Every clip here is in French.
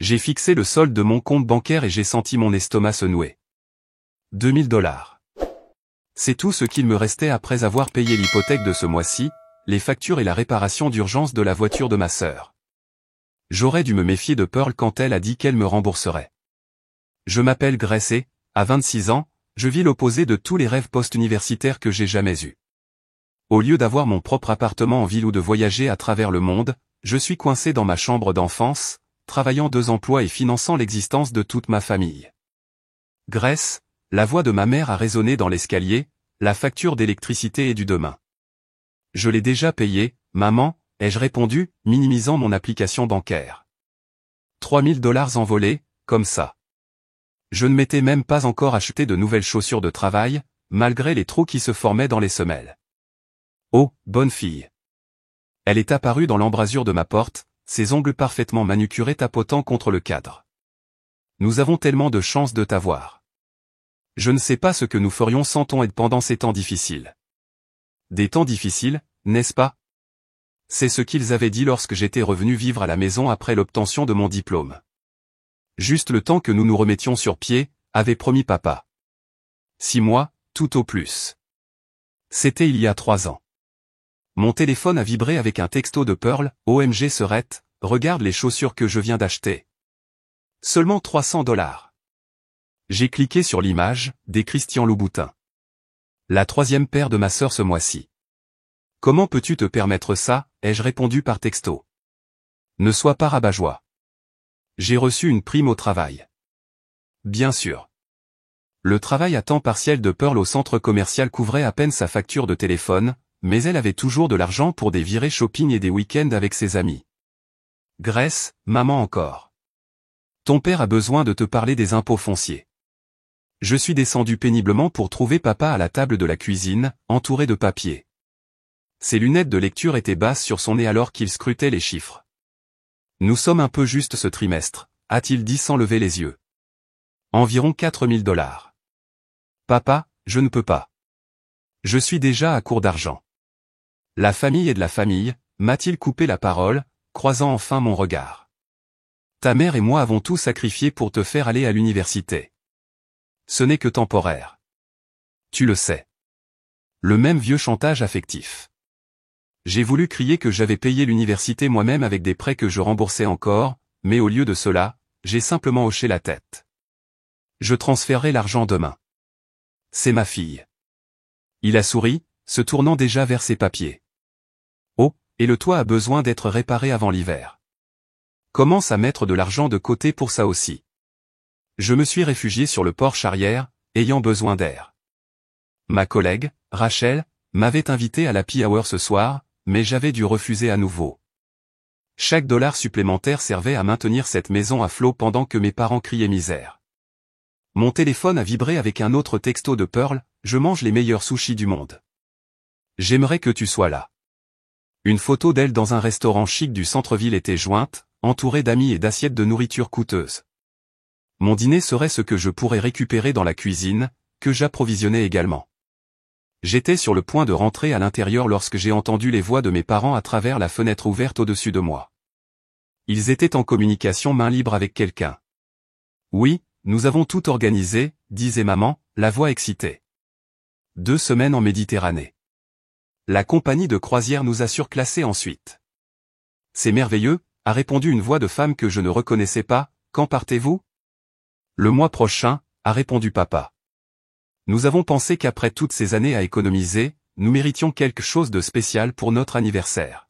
J'ai fixé le solde de mon compte bancaire et j'ai senti mon estomac se nouer. 2000 $. C'est tout ce qu'il me restait après avoir payé l'hypothèque de ce mois-ci, les factures et la réparation d'urgence de la voiture de ma sœur. J'aurais dû me méfier de Pearl quand elle a dit qu'elle me rembourserait. Je m'appelle Grace et, à 26 ans, je vis l'opposé de tous les rêves post-universitaires que j'ai jamais eus. Au lieu d'avoir mon propre appartement en ville ou de voyager à travers le monde, je suis coincé dans ma chambre d'enfance, travaillant 2 emplois et finançant l'existence de toute ma famille. Grace, la voix de ma mère a résonné dans l'escalier, la facture d'électricité est due demain. Je l'ai déjà payée, maman, ai-je répondu, minimisant mon application bancaire. 3000 $ envolés, comme ça. Je ne m'étais même pas encore acheté de nouvelles chaussures de travail, malgré les trous qui se formaient dans les semelles. Oh, bonne fille. Elle est apparue dans l'embrasure de ma porte, ses ongles parfaitement manucurés tapotant contre le cadre. Nous avons tellement de chance de t'avoir. Je ne sais pas ce que nous ferions sans ton aide pendant ces temps difficiles. Des temps difficiles, n'est-ce pas? C'est ce qu'ils avaient dit lorsque j'étais revenu vivre à la maison après l'obtention de mon diplôme. Juste le temps que nous nous remettions sur pied, avait promis papa. 6 mois, tout au plus. C'était il y a 3 ans. Mon téléphone a vibré avec un texto de Pearl, OMG Serette, regarde les chaussures que je viens d'acheter. Seulement 300 $. J'ai cliqué sur l'image, des Christian Louboutin. La 3e paire de ma sœur ce mois-ci. Comment peux-tu te permettre ça, ai-je répondu par texto. Ne sois pas rabat-joie. J'ai reçu une prime au travail. Bien sûr. Le travail à temps partiel de Pearl au centre commercial couvrait à peine sa facture de téléphone, mais elle avait toujours de l'argent pour des virées shopping et des week-ends avec ses amis. Grace, maman encore. Ton père a besoin de te parler des impôts fonciers. Je suis descendu péniblement pour trouver papa à la table de la cuisine, entouré de papier. Ses lunettes de lecture étaient basses sur son nez alors qu'il scrutait les chiffres. Nous sommes un peu justes ce trimestre, a-t-il dit sans lever les yeux. Environ 4000 $. Papa, je ne peux pas. Je suis déjà à court d'argent. La famille est de la famille, m'a-t-il coupé la parole, croisant enfin mon regard. Ta mère et moi avons tout sacrifié pour te faire aller à l'université. Ce n'est que temporaire. Tu le sais. Le même vieux chantage affectif. J'ai voulu crier que j'avais payé l'université moi-même avec des prêts que je remboursais encore, mais au lieu de cela, j'ai simplement hoché la tête. Je transférerai l'argent demain. C'est ma fille. Il a souri, se tournant déjà vers ses papiers. Oh, et le toit a besoin d'être réparé avant l'hiver. Commence à mettre de l'argent de côté pour ça aussi. Je me suis réfugié sur le porche arrière, ayant besoin d'air. Ma collègue, Rachel, m'avait invité à l'happy hour ce soir, mais j'avais dû refuser à nouveau. Chaque dollar supplémentaire servait à maintenir cette maison à flot pendant que mes parents criaient misère. Mon téléphone a vibré avec un autre texto de Pearl, je mange les meilleurs sushis du monde. J'aimerais que tu sois là. Une photo d'elle dans un restaurant chic du centre-ville était jointe, entourée d'amis et d'assiettes de nourriture coûteuse. Mon dîner serait ce que je pourrais récupérer dans la cuisine, que j'approvisionnais également. J'étais sur le point de rentrer à l'intérieur lorsque j'ai entendu les voix de mes parents à travers la fenêtre ouverte au-dessus de moi. Ils étaient en communication main libre avec quelqu'un. Oui, nous avons tout organisé, disait maman, la voix excitée. 2 semaines en Méditerranée. La compagnie de croisière nous a surclassés ensuite. C'est merveilleux, a répondu une voix de femme que je ne reconnaissais pas, quand partez-vous? Le mois prochain, a répondu papa. Nous avons pensé qu'après toutes ces années à économiser, nous méritions quelque chose de spécial pour notre anniversaire.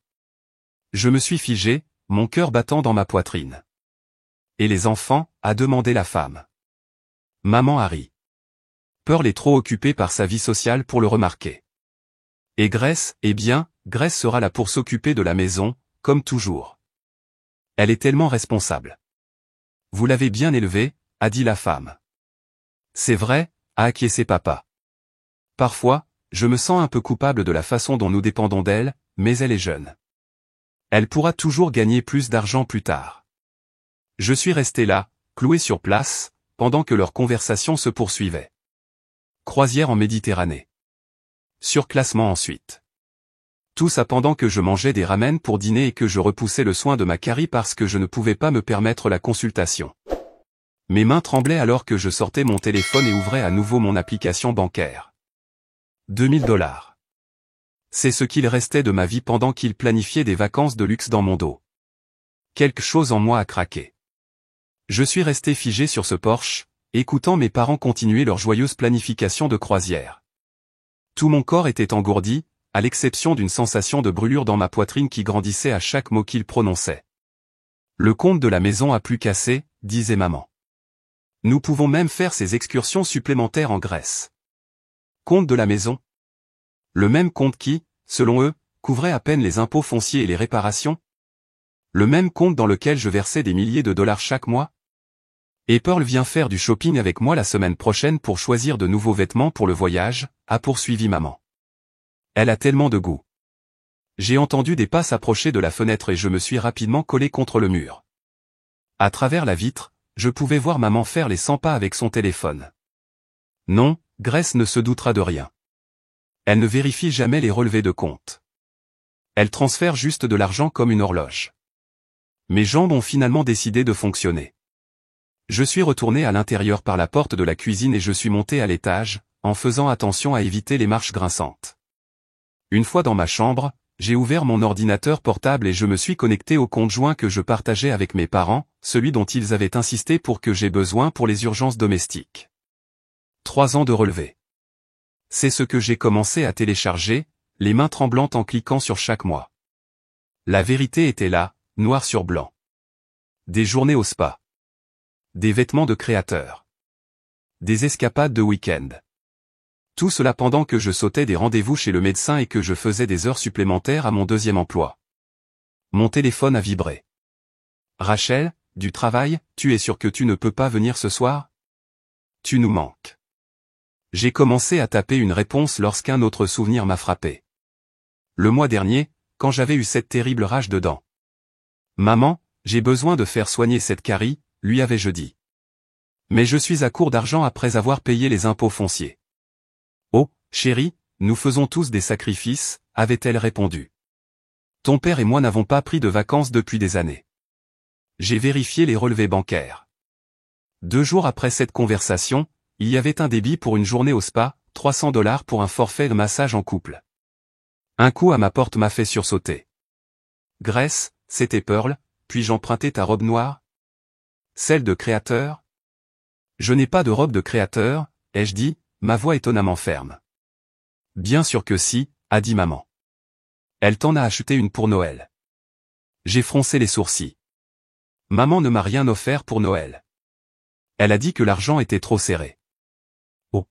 Je me suis figé, mon cœur battant dans ma poitrine. Et les enfants, a demandé la femme. Maman a ri. Pearl est trop occupée par sa vie sociale pour le remarquer. Et Grace, eh bien, Grace sera là pour s'occuper de la maison, comme toujours. Elle est tellement responsable. Vous l'avez bien élevée, a dit la femme. C'est vrai, a acquiescé papa. Parfois, je me sens un peu coupable de la façon dont nous dépendons d'elle, mais elle est jeune. Elle pourra toujours gagner plus d'argent plus tard. Je suis resté là, cloué sur place, pendant que leur conversation se poursuivait. Croisière en Méditerranée. Surclassement ensuite. Tout ça pendant que je mangeais des ramen pour dîner et que je repoussais le soin de ma carie parce que je ne pouvais pas me permettre la consultation. Mes mains tremblaient alors que je sortais mon téléphone et ouvrais à nouveau mon application bancaire. 2000 $. C'est ce qu'il restait de ma vie pendant qu'il planifiait des vacances de luxe dans mon dos. Quelque chose en moi a craqué. Je suis resté figé sur ce Porsche, écoutant mes parents continuer leur joyeuse planification de croisière. Tout mon corps était engourdi, à l'exception d'une sensation de brûlure dans ma poitrine qui grandissait à chaque mot qu'ils prononçaient. Le compte de la maison a plus cassé, disait maman. Nous pouvons même faire ces excursions supplémentaires en Grèce. Compte de la maison. Le même compte qui, selon eux, couvrait à peine les impôts fonciers et les réparations. Le même compte dans lequel je versais des milliers de dollars chaque mois. Et Pearl vient faire du shopping avec moi la semaine prochaine pour choisir de nouveaux vêtements pour le voyage, a poursuivi maman. Elle a tellement de goût. J'ai entendu des pas s'approcher de la fenêtre et je me suis rapidement collé contre le mur. À travers la vitre, je pouvais voir maman faire les 100 pas avec son téléphone. Non, Grace ne se doutera de rien. Elle ne vérifie jamais les relevés de compte. Elle transfère juste de l'argent comme une horloge. Mes jambes ont finalement décidé de fonctionner. Je suis retourné à l'intérieur par la porte de la cuisine et je suis monté à l'étage, en faisant attention à éviter les marches grinçantes. Une fois dans ma chambre, j'ai ouvert mon ordinateur portable et je me suis connecté au compte joint que je partageais avec mes parents, celui dont ils avaient insisté pour que j'ai besoin pour les urgences domestiques. 3 ans de relevé. C'est ce que j'ai commencé à télécharger, les mains tremblantes en cliquant sur chaque mois. La vérité était là, noir sur blanc. Des journées au spa. Des vêtements de créateur. Des escapades de week-end. Tout cela pendant que je sautais des rendez-vous chez le médecin et que je faisais des heures supplémentaires à mon deuxième emploi. Mon téléphone a vibré. Rachel, du travail, tu es sûre que tu ne peux pas venir ce soir? Tu nous manques. J'ai commencé à taper une réponse lorsqu'un autre souvenir m'a frappé. Le mois dernier, quand j'avais eu cette terrible rage de dents. Maman, j'ai besoin de faire soigner cette carie, lui avais-je dit. Mais je suis à court d'argent après avoir payé les impôts fonciers. Oh, chérie, nous faisons tous des sacrifices, avait-elle répondu. Ton père et moi n'avons pas pris de vacances depuis des années. J'ai vérifié les relevés bancaires. 2 jours après cette conversation, il y avait un débit pour une journée au spa, 300 $ pour un forfait de massage en couple. Un coup à ma porte m'a fait sursauter. Grace, c'était Pearl, puis-je emprunter ta robe noire? Celle de créateur? Je n'ai pas de robe de créateur, ai-je dit, ma voix étonnamment ferme. Bien sûr que si, a dit maman. Elle t'en a acheté une pour Noël. J'ai froncé les sourcils. Maman ne m'a rien offert pour Noël. Elle a dit que l'argent était trop serré. Oh.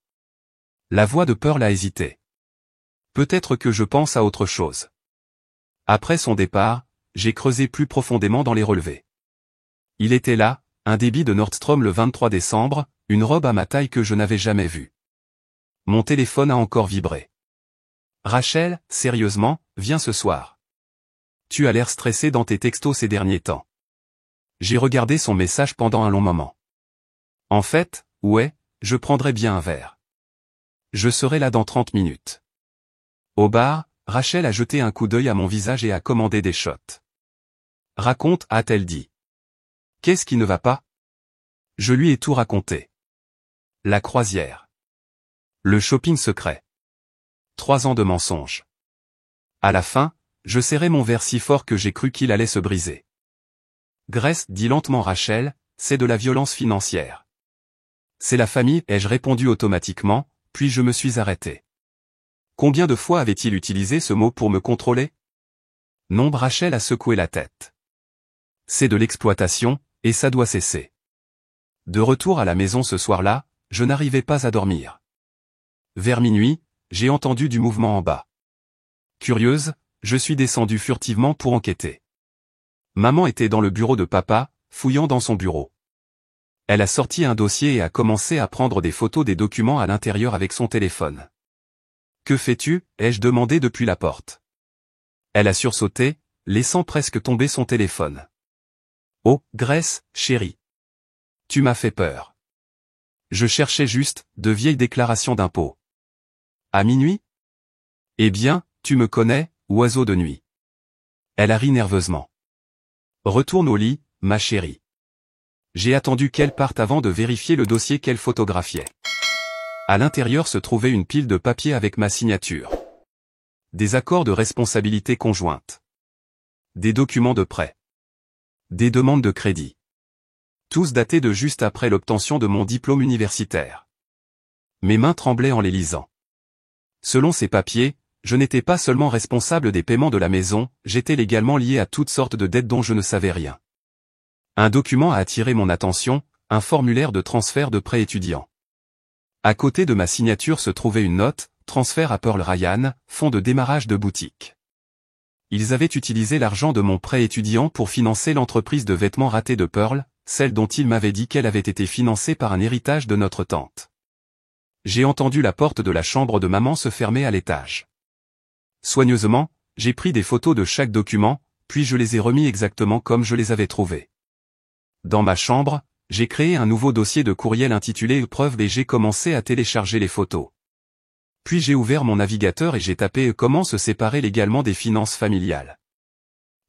La voix de Pearl a hésité. Peut-être que je pense à autre chose. Après son départ, j'ai creusé plus profondément dans les relevés. Il était là, un débit de Nordstrom le 23 décembre, une robe à ma taille que je n'avais jamais vue. Mon téléphone a encore vibré. Rachel, sérieusement, viens ce soir. Tu as l'air stressé dans tes textos ces derniers temps. J'ai regardé son message pendant un long moment. En fait, ouais, je prendrai bien un verre. Je serai là dans 30 minutes. Au bar, Rachel a jeté un coup d'œil à mon visage et a commandé des shots. Raconte, a-t-elle dit. Qu'est-ce qui ne va pas? Je lui ai tout raconté. La croisière. Le shopping secret. 3 ans de mensonges. À la fin, je serrai mon verre si fort que j'ai cru qu'il allait se briser. Grace, dit lentement Rachel, c'est de la violence financière. C'est la famille, ai-je répondu automatiquement, puis je me suis arrêté. Combien de fois avait-il utilisé ce mot pour me contrôler? Non, Rachel a secoué la tête. C'est de l'exploitation, et ça doit cesser. De retour à la maison ce soir-là, je n'arrivais pas à dormir. Vers minuit, j'ai entendu du mouvement en bas. Curieuse, je suis descendue furtivement pour enquêter. Maman était dans le bureau de papa, fouillant dans son bureau. Elle a sorti un dossier et a commencé à prendre des photos des documents à l'intérieur avec son téléphone. Que fais-tu? Ai-je demandé depuis la porte. Elle a sursauté, laissant presque tomber son téléphone. Oh, Grace, chérie. Tu m'as fait peur. Je cherchais juste, de vieilles déclarations d'impôts. À minuit? Eh bien, tu me connais, oiseau de nuit. Elle a ri nerveusement. Retourne au lit, ma chérie. J'ai attendu qu'elle parte avant de vérifier le dossier qu'elle photographiait. À l'intérieur se trouvait une pile de papier avec ma signature. Des accords de responsabilité conjointe. Des documents de prêt. Des demandes de crédit. Tous datés de juste après l'obtention de mon diplôme universitaire. Mes mains tremblaient en les lisant. Selon ces papiers, je n'étais pas seulement responsable des paiements de la maison, j'étais légalement lié à toutes sortes de dettes dont je ne savais rien. Un document a attiré mon attention, un formulaire de transfert de prêt étudiant. À côté de ma signature se trouvait une note, transfert à Pearl Ryan, fonds de démarrage de boutique. Ils avaient utilisé l'argent de mon prêt étudiant pour financer l'entreprise de vêtements ratée de Pearl, celle dont il m'avait dit qu'elle avait été financée par un héritage de notre tante. J'ai entendu la porte de la chambre de maman se fermer à l'étage. Soigneusement, j'ai pris des photos de chaque document, puis je les ai remis exactement comme je les avais trouvés. Dans ma chambre, j'ai créé un nouveau dossier de courriel intitulé Preuve et j'ai commencé à télécharger les photos. Puis j'ai ouvert mon navigateur et j'ai tapé comment se séparer légalement des finances familiales.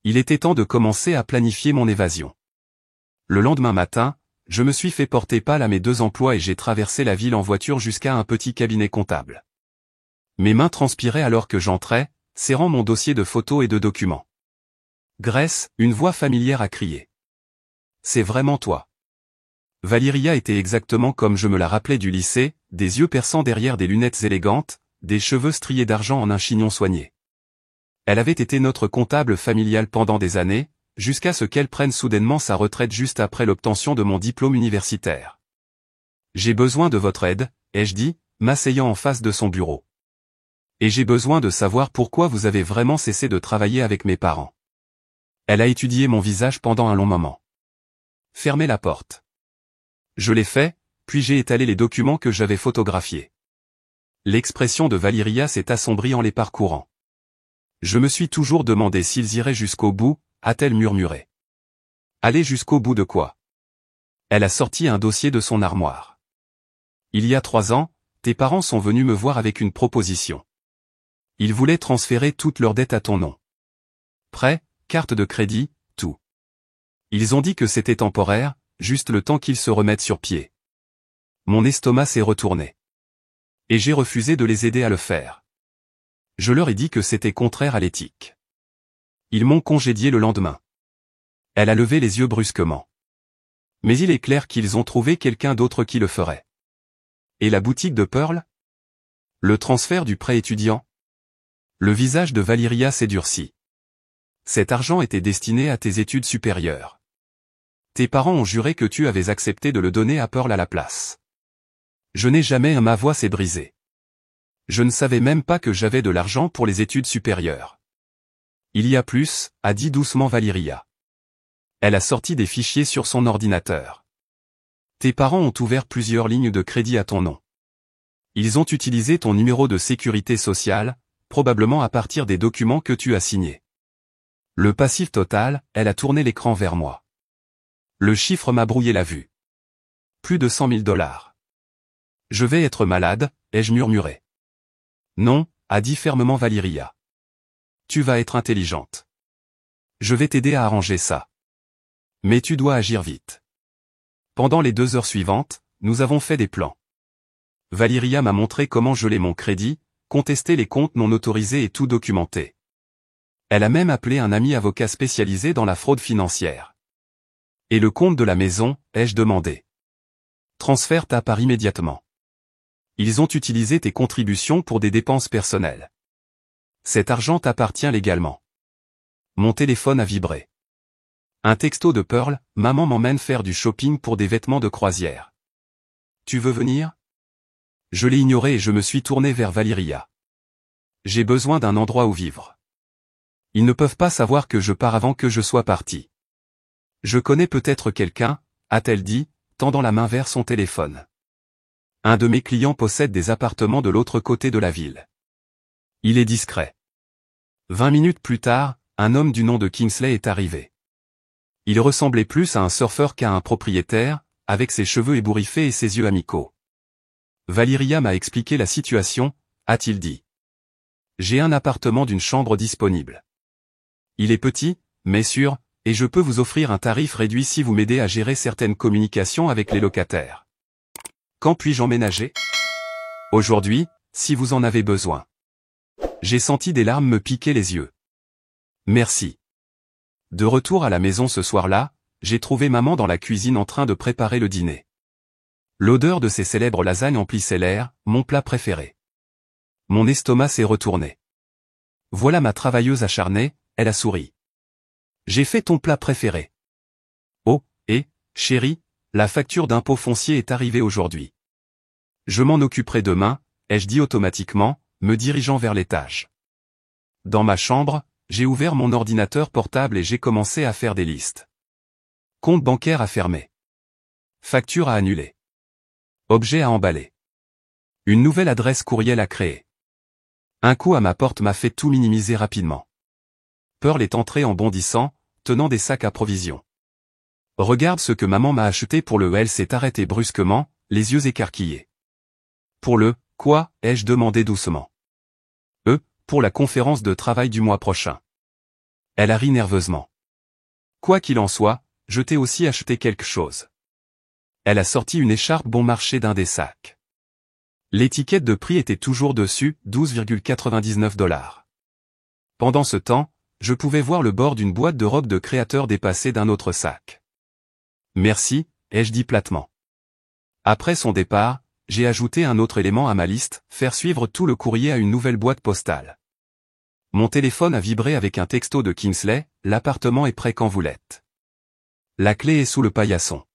Il était temps de commencer à planifier mon évasion. Le lendemain matin, je me suis fait porter pâle à mes 2 emplois et j'ai traversé la ville en voiture jusqu'à un petit cabinet comptable. Mes mains transpiraient alors que j'entrais, serrant mon dossier de photos et de documents. Grace, une voix familière a crié. C'est vraiment toi. Valyria était exactement comme je me la rappelais du lycée, des yeux perçants derrière des lunettes élégantes, des cheveux striés d'argent en un chignon soigné. Elle avait été notre comptable familiale pendant des années, jusqu'à ce qu'elle prenne soudainement sa retraite juste après l'obtention de mon diplôme universitaire. J'ai besoin de votre aide, ai-je dit, m'asseyant en face de son bureau. Et j'ai besoin de savoir pourquoi vous avez vraiment cessé de travailler avec mes parents. Elle a étudié mon visage pendant un long moment. Fermez la porte. Je l'ai fait, puis j'ai étalé les documents que j'avais photographiés. L'expression de Valyria s'est assombrie en les parcourant. Je me suis toujours demandé s'ils iraient jusqu'au bout, a-t-elle murmuré. Aller jusqu'au bout de quoi? Elle a sorti un dossier de son armoire. Il y a 3 ans, tes parents sont venus me voir avec une proposition. Ils voulaient transférer toute leur dette à ton nom. Prêt, carte de crédit, tout. Ils ont dit que c'était temporaire, juste le temps qu'ils se remettent sur pied. Mon estomac s'est retourné. Et j'ai refusé de les aider à le faire. Je leur ai dit que c'était contraire à l'éthique. Ils m'ont congédié le lendemain. Elle a levé les yeux brusquement. Mais il est clair qu'ils ont trouvé quelqu'un d'autre qui le ferait. Et la boutique de Pearl? Le transfert du prêt étudiant? Le visage de Valyria s'est durci. Cet argent était destiné à tes études supérieures. Tes parents ont juré que tu avais accepté de le donner à Pearl à la place. Je n'ai jamais, ma voix s'est brisée. Je ne savais même pas que j'avais de l'argent pour les études supérieures. Il y a plus, a dit doucement Valyria. Elle a sorti des fichiers sur son ordinateur. Tes parents ont ouvert plusieurs lignes de crédit à ton nom. Ils ont utilisé ton numéro de sécurité sociale, probablement à partir des documents que tu as signés. Le passif total, elle a tourné l'écran vers moi. Le chiffre m'a brouillé la vue. Plus de 100 000 $. Je vais être malade, ai-je murmuré. Non, a dit fermement Valyria. Tu vas être intelligente. Je vais t'aider à arranger ça. Mais tu dois agir vite. Pendant les 2 heures suivantes, nous avons fait des plans. Valyria m'a montré comment geler mon crédit, contester les comptes non autorisés et tout documenter. Elle a même appelé un ami avocat spécialisé dans la fraude financière. Et le compte de la maison, ai-je demandé. Transfère ta part immédiatement. Ils ont utilisé tes contributions pour des dépenses personnelles. Cet argent t'appartient légalement. Mon téléphone a vibré. Un texto de Pearl, maman m'emmène faire du shopping pour des vêtements de croisière. Tu veux venir? Je l'ai ignoré et je me suis tourné vers Valyria. J'ai besoin d'un endroit où vivre. Ils ne peuvent pas savoir que je pars avant que je sois parti. Je connais peut-être quelqu'un, a-t-elle dit, tendant la main vers son téléphone. Un de mes clients possède des appartements de l'autre côté de la ville. Il est discret. 20 minutes plus tard, un homme du nom de Kingsley est arrivé. Il ressemblait plus à un surfeur qu'à un propriétaire, avec ses cheveux ébouriffés et ses yeux amicaux. Valyria m'a expliqué la situation, a-t-il dit. J'ai un appartement d'une chambre disponible. Il est petit, mais sûr, et je peux vous offrir un tarif réduit si vous m'aidez à gérer certaines communications avec les locataires. Quand puis-je emménager? Aujourd'hui, si vous en avez besoin. J'ai senti des larmes me piquer les yeux. Merci. De retour à la maison ce soir-là, j'ai trouvé maman dans la cuisine en train de préparer le dîner. L'odeur de ses célèbres lasagnes emplissait l'air, mon plat préféré. Mon estomac s'est retourné. Voilà ma travailleuse acharnée, elle a souri. J'ai fait ton plat préféré. Oh, et, chérie, la facture d'impôt foncier est arrivée aujourd'hui. Je m'en occuperai demain, ai-je dit automatiquement, me dirigeant vers l'étage. Dans ma chambre, j'ai ouvert mon ordinateur portable et j'ai commencé à faire des listes. Compte bancaire à fermer. Facture à annuler. Objet à emballer. Une nouvelle adresse courriel à créer. Un coup à ma porte m'a fait tout minimiser rapidement. Pearl est entrée en bondissant, tenant des sacs à provisions. Regarde ce que maman m'a acheté pour le... Elle s'est arrêtée brusquement, les yeux écarquillés. Pour le, quoi, ai-je demandé doucement. Pour la conférence de travail du mois prochain. Elle a ri nerveusement. Quoi qu'il en soit, je t'ai aussi acheté quelque chose. Elle a sorti une écharpe bon marché d'un des sacs. L'étiquette de prix était toujours dessus, 12,99 $. Pendant ce temps, je pouvais voir le bord d'une boîte de robes de créateur dépassée d'un autre sac. Merci, ai-je dit platement. Après son départ, j'ai ajouté un autre élément à ma liste, faire suivre tout le courrier à une nouvelle boîte postale. Mon téléphone a vibré avec un texto de Kingsley, l'appartement est prêt quand vous l'êtes. La clé est sous le paillasson.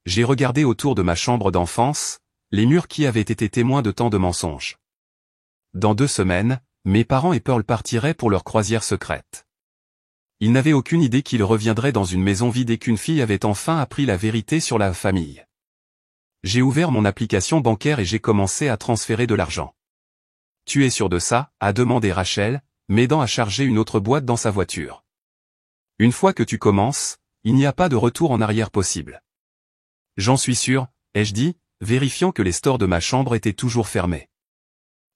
J'ai regardé autour de ma chambre d'enfance, les murs qui avaient été témoins de tant de mensonges. Dans 2 semaines, mes parents et Pearl partiraient pour leur croisière secrète. Ils n'avaient aucune idée qu'ils reviendraient dans une maison vide et qu'une fille avait enfin appris la vérité sur la famille. J'ai ouvert mon application bancaire et j'ai commencé à transférer de l'argent. Tu es sûr de ça, a demandé Rachel, m'aidant à charger une autre boîte dans sa voiture. Une fois que tu commences, il n'y a pas de retour en arrière possible. J'en suis sûr, ai-je dit, vérifiant que les stores de ma chambre étaient toujours fermés.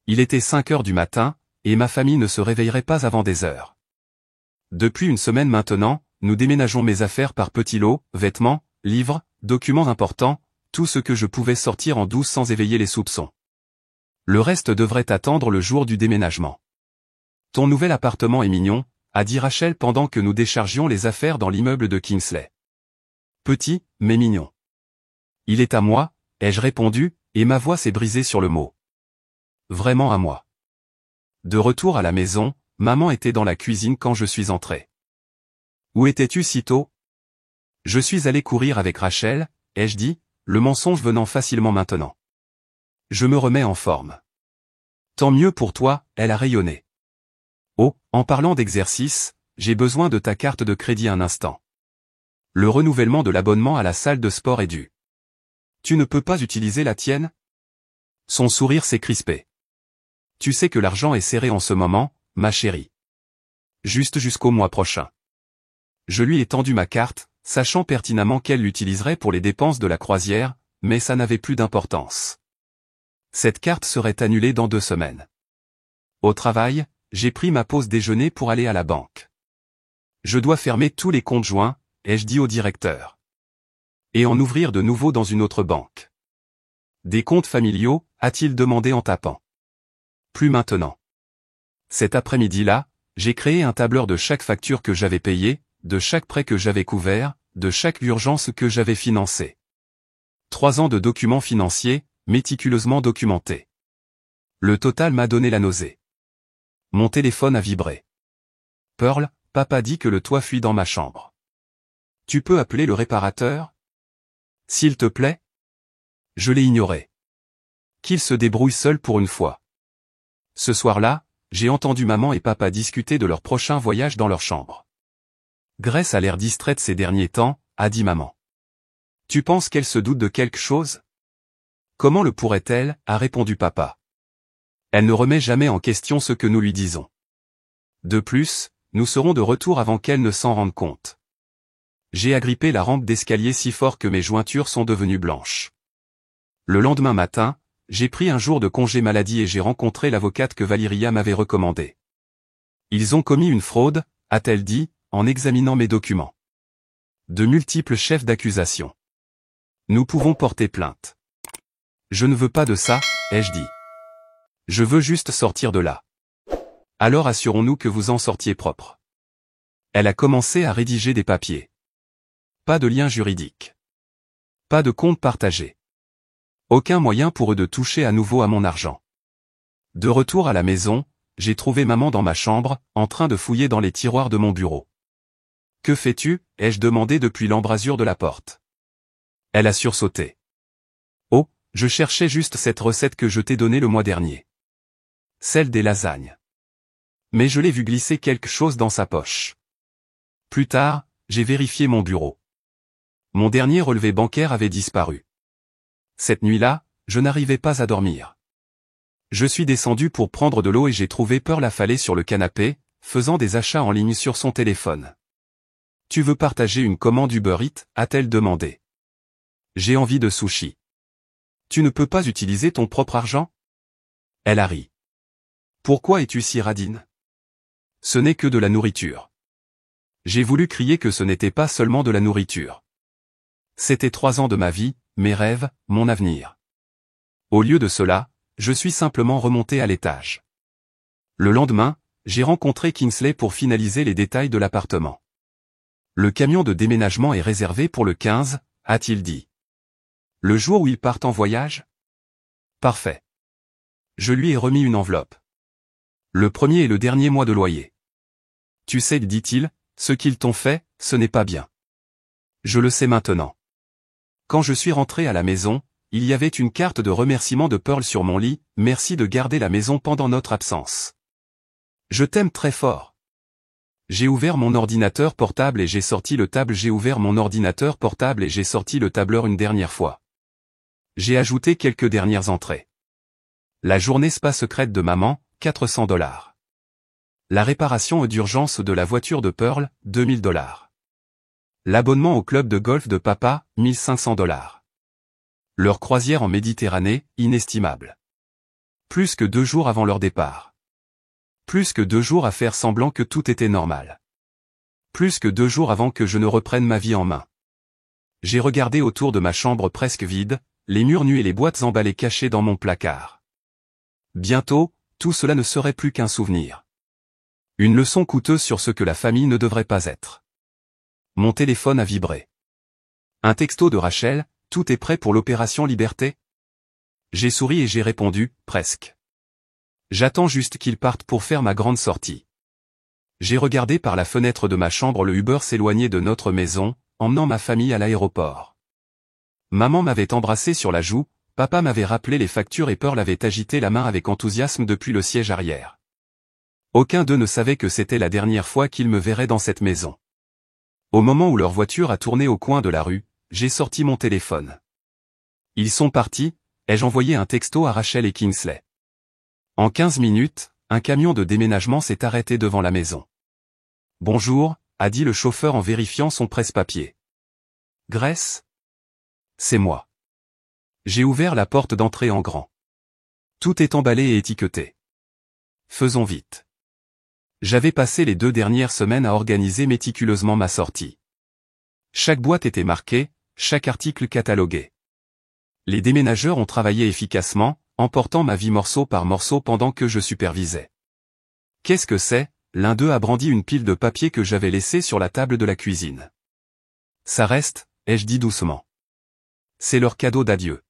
Il était 5 heures du matin, et ma famille ne se réveillerait pas avant des heures. Depuis une semaine maintenant, nous déménageons mes affaires par petits lots, vêtements, livres, documents importants, tout ce que je pouvais sortir en douce sans éveiller les soupçons. Le reste devrait attendre le jour du déménagement. Ton nouvel appartement est mignon, a dit Rachel pendant que nous déchargions les affaires dans l'immeuble de Kingsley. Petit, mais mignon. Il est à moi, ai-je répondu, et ma voix s'est brisée sur le mot. Vraiment à moi. De retour à la maison, maman était dans la cuisine quand je suis entré. Où étais-tu si tôt? Je suis allé courir avec Rachel, ai-je dit, le mensonge venant facilement maintenant. Je me remets en forme. Tant mieux pour toi, elle a rayonné. Oh, en parlant d'exercice, j'ai besoin de ta carte de crédit un instant. Le renouvellement de l'abonnement à la salle de sport est dû. Tu ne peux pas utiliser la tienne? Son sourire s'est crispé. Tu sais que l'argent est serré en ce moment, ma chérie. Juste jusqu'au mois prochain. Je lui ai tendu ma carte, sachant pertinemment qu'elle l'utiliserait pour les dépenses de la croisière, mais ça n'avait plus d'importance. Cette carte serait annulée dans 2 semaines. Au travail, j'ai pris ma pause déjeuner pour aller à la banque. Je dois fermer tous les comptes joints, ai-je dit au directeur. Et en ouvrir de nouveaux dans une autre banque. Des comptes familiaux, a-t-il demandé en tapant. Plus maintenant. Cet après-midi-là, j'ai créé un tableur de chaque facture que j'avais payée, de chaque prêt que j'avais couvert, de chaque urgence que j'avais financée. 3 ans de documents financiers, méticuleusement documentés. Le total m'a donné la nausée. Mon téléphone a vibré. Pearl, papa dit que le toit fuit dans ma chambre. Tu peux appeler le réparateur? S'il te plaît? Je l'ai ignoré. Qu'il se débrouille seul pour une fois. Ce soir-là, j'ai entendu maman et papa discuter de leur prochain voyage dans leur chambre. Grace a l'air distraite ces derniers temps, a dit maman. Tu penses qu'elle se doute de quelque chose? Comment le pourrait-elle, a répondu papa. Elle ne remet jamais en question ce que nous lui disons. De plus, nous serons de retour avant qu'elle ne s'en rende compte. J'ai agrippé la rampe d'escalier si fort que mes jointures sont devenues blanches. Le lendemain matin, j'ai pris un jour de congé maladie et j'ai rencontré l'avocate que Valyria m'avait recommandée. Ils ont commis une fraude, a-t-elle dit, en examinant mes documents. De multiples chefs d'accusation. Nous pouvons porter plainte. Je ne veux pas de ça, ai-je dit. Je veux juste sortir de là. Alors assurons-nous que vous en sortiez propre. Elle a commencé à rédiger des papiers. Pas de lien juridique. Pas de compte partagé. Aucun moyen pour eux de toucher à nouveau à mon argent. De retour à la maison, j'ai trouvé maman dans ma chambre, en train de fouiller dans les tiroirs de mon bureau. « Que fais-tu » ai-je demandé depuis l'embrasure de la porte. Elle a sursauté. « Oh, je cherchais juste cette recette que je t'ai donnée le mois dernier. Celle des lasagnes. » Mais je l'ai vu glisser quelque chose dans sa poche. Plus tard, j'ai vérifié mon bureau. Mon dernier relevé bancaire avait disparu. Cette nuit-là, je n'arrivais pas à dormir. Je suis descendu pour prendre de l'eau et j'ai trouvé Pearl affalée sur le canapé, faisant des achats en ligne sur son téléphone. « Tu veux partager une commande Uber Eats » a-t-elle demandé. « J'ai envie de sushi. »« Tu ne peux pas utiliser ton propre argent ?» Elle a ri. « Pourquoi es-tu si radine ? Ce n'est que de la nourriture. » J'ai voulu crier que ce n'était pas seulement de la nourriture. C'était 3 ans de ma vie, mes rêves, mon avenir. Au lieu de cela, je suis simplement remonté à l'étage. Le lendemain, j'ai rencontré Kingsley pour finaliser les détails de l'appartement. Le camion de déménagement est réservé pour le 15, a-t-il dit. Le jour où ils partent en voyage ? Parfait. Je lui ai remis une enveloppe. Le premier et le dernier mois de loyer. Tu sais, dit-il, ce qu'ils t'ont fait, ce n'est pas bien. Je le sais maintenant. Quand je suis rentré à la maison, il y avait une carte de remerciement de Pearl sur mon lit, merci de garder la maison pendant notre absence. Je t'aime très fort. J'ai ouvert mon ordinateur portable et j'ai sorti le tableur. J'ai ouvert mon ordinateur portable et j'ai sorti le tableur une dernière fois. J'ai ajouté quelques dernières entrées. La journée spa secrète de maman, $400. La réparation d'urgence de la voiture de Pearl, $2000. L'abonnement au club de golf de papa, $1500. Leur croisière en Méditerranée, inestimable. Plus que 2 jours avant leur départ. Plus que 2 jours à faire semblant que tout était normal. Plus que 2 jours avant que je ne reprenne ma vie en main. J'ai regardé autour de ma chambre presque vide, les murs nus et les boîtes emballées cachées dans mon placard. Bientôt, tout cela ne serait plus qu'un souvenir. Une leçon coûteuse sur ce que la famille ne devrait pas être. Mon téléphone a vibré. Un texto de Rachel, tout est prêt pour l'opération Liberté ? J'ai souri et j'ai répondu, presque. J'attends juste qu'ils partent pour faire ma grande sortie. J'ai regardé par la fenêtre de ma chambre le Uber s'éloigner de notre maison, emmenant ma famille à l'aéroport. Maman m'avait embrassé sur la joue, papa m'avait rappelé les factures et Pearl avait agité la main avec enthousiasme depuis le siège arrière. Aucun d'eux ne savait que c'était la dernière fois qu'ils me verraient dans cette maison. Au moment où leur voiture a tourné au coin de la rue, j'ai sorti mon téléphone. Ils sont partis, ai-je envoyé un texto à Rachel et Kingsley. En 15 minutes, un camion de déménagement s'est arrêté devant la maison. « Bonjour », a dit le chauffeur en vérifiant son presse-papier. « Grace ? C'est moi. » J'ai ouvert la porte d'entrée en grand. Tout est emballé et étiqueté. Faisons vite. J'avais passé les 2 dernières semaines à organiser méticuleusement ma sortie. Chaque boîte était marquée, chaque article catalogué. Les déménageurs ont travaillé efficacement, emportant ma vie morceau par morceau pendant que je supervisais. Qu'est-ce que c'est ? L'un d'eux a brandi une pile de papier que j'avais laissée sur la table de la cuisine. Ça reste, ai-je dit doucement. C'est leur cadeau d'adieu.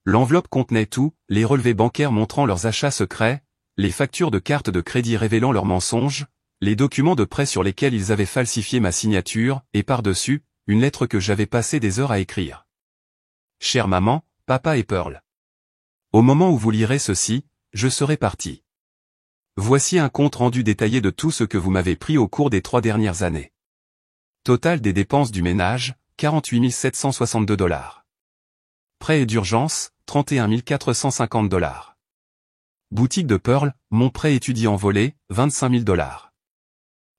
L'enveloppe contenait tout, les relevés bancaires montrant leurs achats secrets, les factures de cartes de crédit révélant leurs mensonges, les documents de prêt sur lesquels ils avaient falsifié ma signature, et par-dessus, une lettre que j'avais passé des heures à écrire. Chère maman, papa et Pearl. Au moment où vous lirez ceci, je serai parti. Voici un compte rendu détaillé de tout ce que vous m'avez pris au cours des 3 dernières années. Total des dépenses du ménage, $48 762. Prêt d'urgence, $31 450. Boutique de Pearl, mon prêt étudiant volé, $25 000.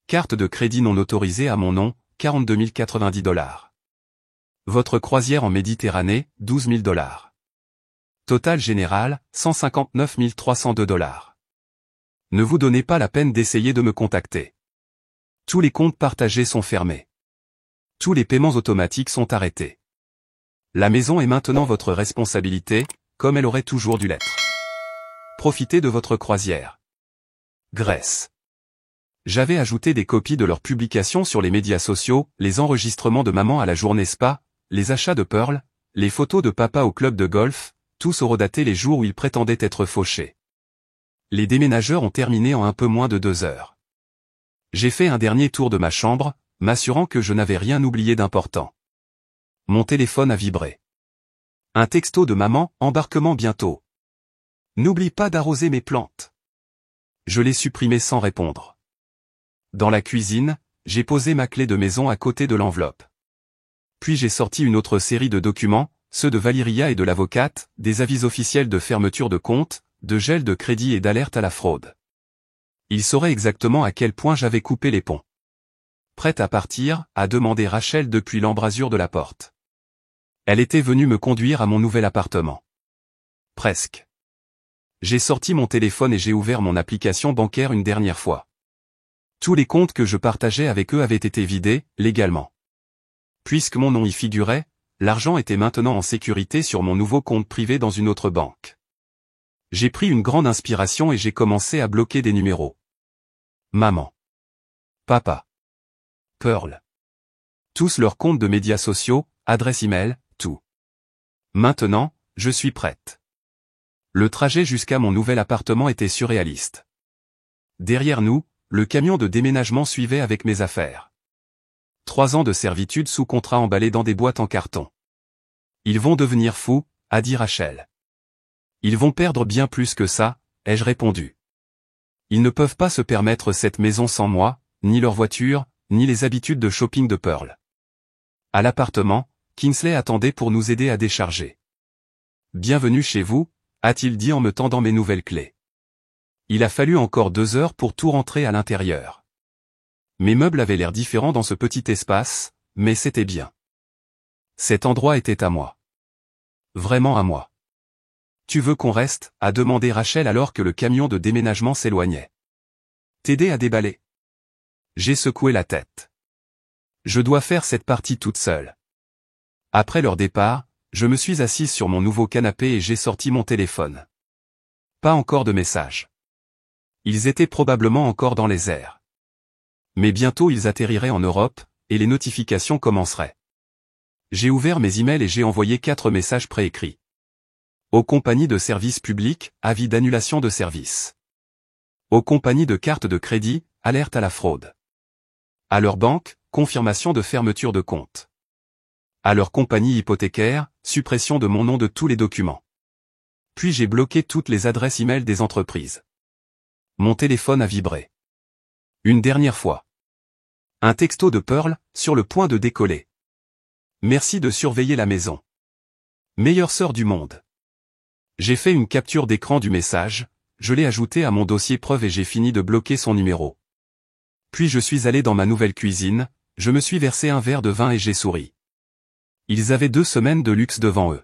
Carte de crédit non autorisée à mon nom, $42 090. Votre croisière en Méditerranée, $12 000. Total Général, 159 302 $. Ne vous donnez pas la peine d'essayer de me contacter. Tous les comptes partagés sont fermés. Tous les paiements automatiques sont arrêtés. La maison est maintenant votre responsabilité, comme elle aurait toujours dû l'être. Profitez de votre croisière. Grèce. J'avais ajouté des copies de leurs publications sur les médias sociaux, les enregistrements de maman à la journée spa, les achats de Pearl, les photos de papa au club de golf, tous horodatés les jours où ils prétendaient être fauchés. Les déménageurs ont terminé en un peu moins de 2 heures. J'ai fait un dernier tour de ma chambre, m'assurant que je n'avais rien oublié d'important. Mon téléphone a vibré. Un texto de maman, embarquement bientôt. N'oublie pas d'arroser mes plantes. Je l'ai supprimé sans répondre. Dans la cuisine, j'ai posé ma clé de maison à côté de l'enveloppe. Puis j'ai sorti une autre série de documents, ceux de Valyria et de l'avocate, des avis officiels de fermeture de compte, de gel de crédit et d'alerte à la fraude. Ils sauraient exactement à quel point j'avais coupé les ponts. Prête à partir, a demandé Rachel depuis l'embrasure de la porte. Elle était venue me conduire à mon nouvel appartement. Presque. J'ai sorti mon téléphone et j'ai ouvert mon application bancaire une dernière fois. Tous les comptes que je partageais avec eux avaient été vidés, légalement. Puisque mon nom y figurait, l'argent était maintenant en sécurité sur mon nouveau compte privé dans une autre banque. J'ai pris une grande inspiration et j'ai commencé à bloquer des numéros. Maman. Papa. Pearl. Tous leurs comptes de médias sociaux, adresse email, tout. Maintenant, je suis prête. Le trajet jusqu'à mon nouvel appartement était surréaliste. Derrière nous, le camion de déménagement suivait avec mes affaires. 3 ans de servitude sous contrat emballés dans des boîtes en carton. Ils vont devenir fous, a dit Rachel. Ils vont perdre bien plus que ça, ai-je répondu. Ils ne peuvent pas se permettre cette maison sans moi, ni leur voiture, ni les habitudes de shopping de Pearl. À l'appartement, Kingsley attendait pour nous aider à décharger. Bienvenue chez vous, a-t-il dit en me tendant mes nouvelles clés. Il a fallu encore 2 heures pour tout rentrer à l'intérieur. Mes meubles avaient l'air différents dans ce petit espace, mais c'était bien. Cet endroit était à moi. Vraiment à moi. Tu veux qu'on reste, a demandé Rachel alors que le camion de déménagement s'éloignait. T'aider à déballer. J'ai secoué la tête. Je dois faire cette partie toute seule. Après leur départ, je me suis assise sur mon nouveau canapé et j'ai sorti mon téléphone. Pas encore de messages. Ils étaient probablement encore dans les airs. Mais bientôt ils atterriraient en Europe, et les notifications commenceraient. J'ai ouvert mes emails et j'ai envoyé 4 messages préécrits. Aux compagnies de services publics, avis d'annulation de service. Aux compagnies de cartes de crédit, alerte à la fraude. À leur banque, confirmation de fermeture de compte. À leur compagnie hypothécaire, suppression de mon nom de tous les documents. Puis j'ai bloqué toutes les adresses email des entreprises. Mon téléphone a vibré. Une dernière fois. Un texto de Pearl, sur le point de décoller. Merci de surveiller la maison. Meilleure sœur du monde. J'ai fait une capture d'écran du message, je l'ai ajouté à mon dossier preuve et j'ai fini de bloquer son numéro. Puis je suis allé dans ma nouvelle cuisine, je me suis versé un verre de vin et j'ai souri. Ils avaient 2 semaines de luxe devant eux.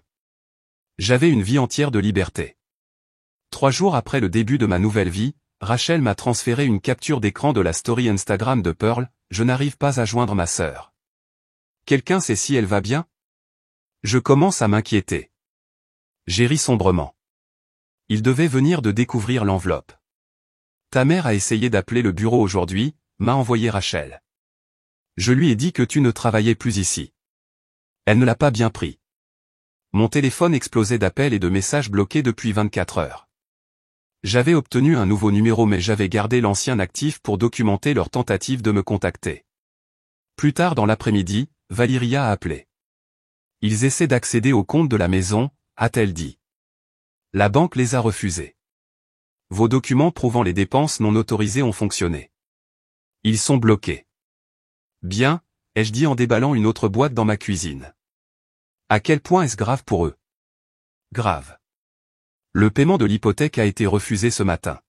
J'avais une vie entière de liberté. 3 jours après le début de ma nouvelle vie, Rachel m'a transféré une capture d'écran de la story Instagram de Pearl, je n'arrive pas à joindre ma sœur. Quelqu'un sait si elle va bien? Je commence à m'inquiéter. J'ai ri sombrement. Il devait venir de découvrir l'enveloppe. Ta mère a essayé d'appeler le bureau aujourd'hui, m'a envoyé Rachel. Je lui ai dit que tu ne travaillais plus ici. Elle ne l'a pas bien pris. Mon téléphone explosait d'appels et de messages bloqués depuis 24 heures. J'avais obtenu un nouveau numéro mais j'avais gardé l'ancien actif pour documenter leur tentative de me contacter. Plus tard dans l'après-midi, Valyria a appelé. Ils essaient d'accéder au compte de la maison, a-t-elle dit. La banque les a refusés. Vos documents prouvant les dépenses non autorisées ont fonctionné. Ils sont bloqués. Bien, ai-je dit en déballant une autre boîte dans ma cuisine. À quel point est-ce grave pour eux? Grave. Le paiement de l'hypothèque a été refusé ce matin.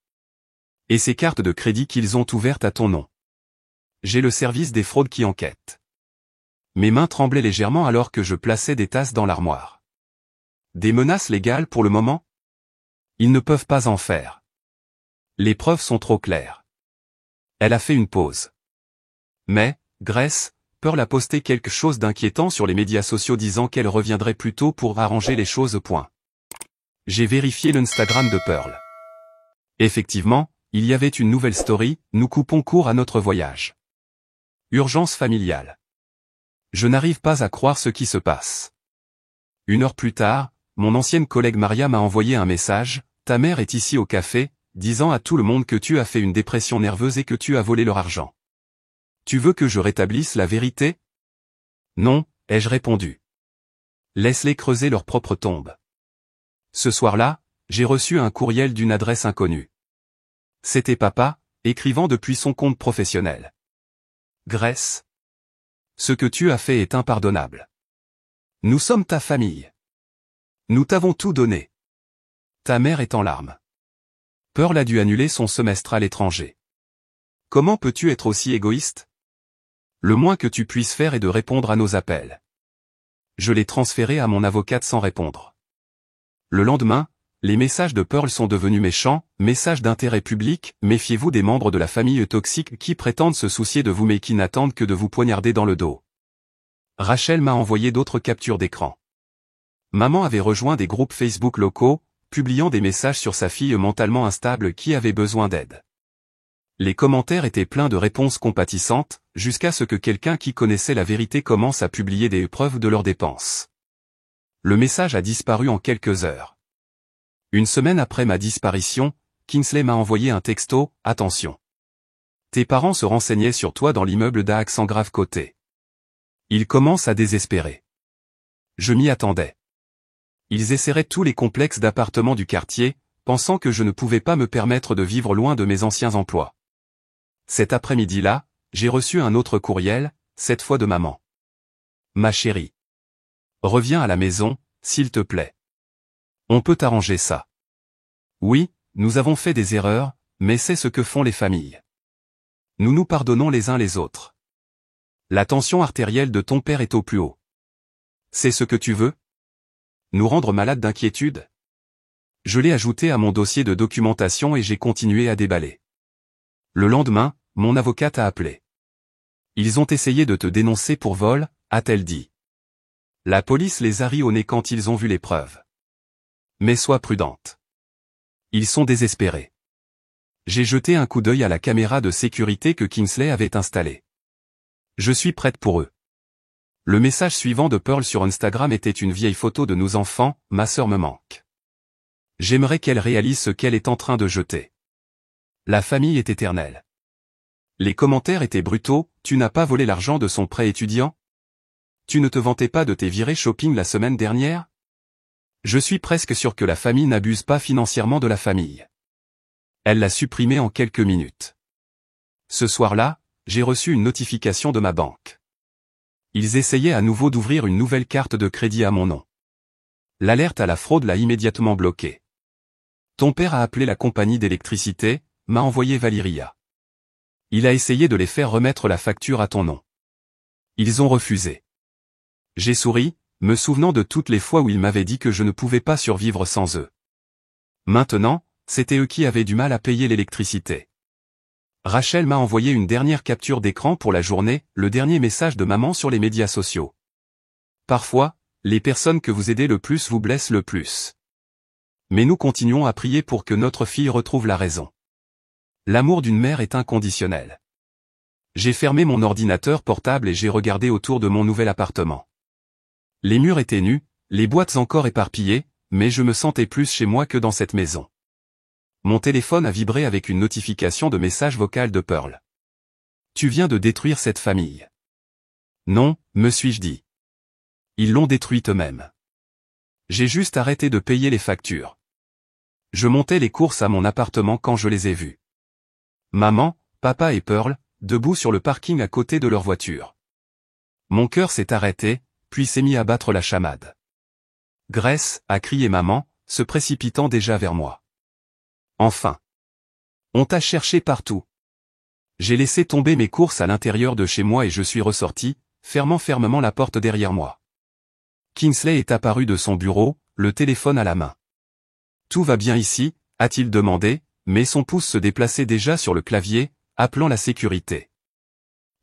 Et ces cartes de crédit qu'ils ont ouvertes à ton nom. J'ai le service des fraudes qui enquête. Mes mains tremblaient légèrement alors que je plaçais des tasses dans l'armoire. Des menaces légales pour le moment? Ils ne peuvent pas en faire. Les preuves sont trop claires. Elle a fait une pause. Mais, Grace, Pearl a posté quelque chose d'inquiétant sur les médias sociaux disant qu'elle reviendrait plus tôt pour arranger les choses. J'ai vérifié l'Instagram de Pearl. Effectivement, il y avait une nouvelle story, nous coupons court à notre voyage. Urgence familiale. Je n'arrive pas à croire ce qui se passe. 1 heure plus tard, mon ancienne collègue Maria m'a envoyé un message, ta mère est ici au café, disant à tout le monde que tu as fait une dépression nerveuse et que tu as volé leur argent. Tu veux que je rétablisse la vérité? Non, ai-je répondu. Laisse-les creuser leur propre tombe. Ce soir-là, j'ai reçu un courriel d'une adresse inconnue. C'était papa, écrivant depuis son compte professionnel. Grace. Ce que tu as fait est impardonnable. Nous sommes ta famille. Nous t'avons tout donné. Ta mère est en larmes. Pearl a dû annuler son semestre à l'étranger. Comment peux-tu être aussi égoïste? Le moins que tu puisses faire est de répondre à nos appels. Je l'ai transféré à mon avocate sans répondre. Le lendemain, les messages de Pearl sont devenus méchants, messages d'intérêt public, méfiez-vous des membres de la famille toxique qui prétendent se soucier de vous mais qui n'attendent que de vous poignarder dans le dos. Rachel m'a envoyé d'autres captures d'écran. Maman avait rejoint des groupes Facebook locaux, publiant des messages sur sa fille mentalement instable qui avait besoin d'aide. Les commentaires étaient pleins de réponses compatissantes, jusqu'à ce que quelqu'un qui connaissait la vérité commence à publier des preuves de leurs dépenses. Le message a disparu en quelques heures. 1 semaine après ma disparition, Kingsley m'a envoyé un texto, attention. Tes parents se renseignaient sur toi dans l'immeuble d'Axe en grave côté. Ils commencent à désespérer. Je m'y attendais. Ils essaieraient tous les complexes d'appartements du quartier, pensant que je ne pouvais pas me permettre de vivre loin de mes anciens emplois. Cet après-midi-là, j'ai reçu un autre courriel, cette fois de maman. Ma chérie. Reviens à la maison, s'il te plaît. On peut arranger ça. Oui, nous avons fait des erreurs, mais c'est ce que font les familles. Nous nous pardonnons les uns les autres. La tension artérielle de ton père est au plus haut. C'est ce que tu veux? Nous rendre malades d'inquiétude? Je l'ai ajouté à mon dossier de documentation et j'ai continué à déballer. Le lendemain, mon avocate a appelé. Ils ont essayé de te dénoncer pour vol, a-t-elle dit. La police les a ris au nez quand ils ont vu les preuves. Mais sois prudente. Ils sont désespérés. J'ai jeté un coup d'œil à la caméra de sécurité que Kingsley avait installée. Je suis prête pour eux. Le message suivant de Pearl sur Instagram était une vieille photo de nos enfants, ma sœur me manque. J'aimerais qu'elle réalise ce qu'elle est en train de jeter. La famille est éternelle. Les commentaires étaient brutaux, tu n'as pas volé l'argent de son prêt étudiant? Tu ne te vantais pas de tes virées shopping la semaine dernière? Je suis presque sûr que la famille n'abuse pas financièrement de la famille. Elle l'a supprimé en quelques minutes. Ce soir-là, j'ai reçu une notification de ma banque. Ils essayaient à nouveau d'ouvrir une nouvelle carte de crédit à mon nom. L'alerte à la fraude l'a immédiatement bloquée. Ton père a appelé la compagnie d'électricité, m'a envoyé Valyria. Il a essayé de les faire remettre la facture à ton nom. Ils ont refusé. J'ai souri, me souvenant de toutes les fois où ils m'avaient dit que je ne pouvais pas survivre sans eux. Maintenant, c'était eux qui avaient du mal à payer l'électricité. Rachel m'a envoyé une dernière capture d'écran pour la journée, le dernier message de maman sur les médias sociaux. Parfois, les personnes que vous aidez le plus vous blessent le plus. Mais nous continuons à prier pour que notre fille retrouve la raison. L'amour d'une mère est inconditionnel. J'ai fermé mon ordinateur portable et j'ai regardé autour de mon nouvel appartement. Les murs étaient nus, les boîtes encore éparpillées, mais je me sentais plus chez moi que dans cette maison. Mon téléphone a vibré avec une notification de message vocal de Pearl. Tu viens de détruire cette famille. Non, me suis-je dit. Ils l'ont détruite eux-mêmes. J'ai juste arrêté de payer les factures. Je montais les courses à mon appartement quand je les ai vus. Maman, papa et Pearl, debout sur le parking à côté de leur voiture. Mon cœur s'est arrêté, puis s'est mis à battre la chamade. Grace, a crié maman, se précipitant déjà vers moi. Enfin. On t'a cherché partout. J'ai laissé tomber mes courses à l'intérieur de chez moi et je suis ressorti, fermant fermement la porte derrière moi. Kingsley est apparu de son bureau, le téléphone à la main. Tout va bien ici, a-t-il demandé, mais son pouce se déplaçait déjà sur le clavier, appelant la sécurité.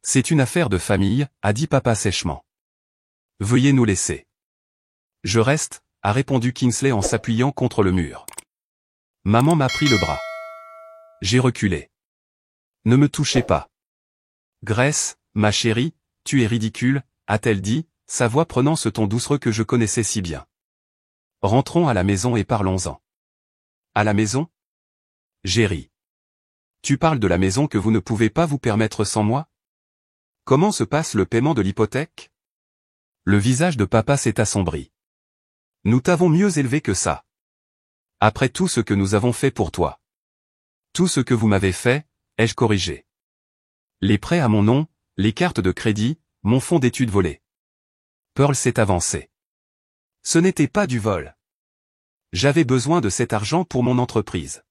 C'est une affaire de famille, a dit papa sèchement. Veuillez nous laisser. Je reste, a répondu Kingsley en s'appuyant contre le mur. Maman m'a pris le bras. J'ai reculé. Ne me touchez pas. Grace, ma chérie, tu es ridicule, a-t-elle dit, sa voix prenant ce ton doucereux que je connaissais si bien. Rentrons à la maison et parlons-en. À la maison? J'ai ri. Tu parles de la maison que vous ne pouvez pas vous permettre sans moi? Comment se passe le paiement de l'hypothèque? Le visage de papa s'est assombri. Nous t'avons mieux élevé que ça. Après tout ce que nous avons fait pour toi. Tout ce que vous m'avez fait, ai-je corrigé. Les prêts à mon nom, les cartes de crédit, mon fonds d'études volé. Pearl s'est avancée. Ce n'était pas du vol. J'avais besoin de cet argent pour mon entreprise.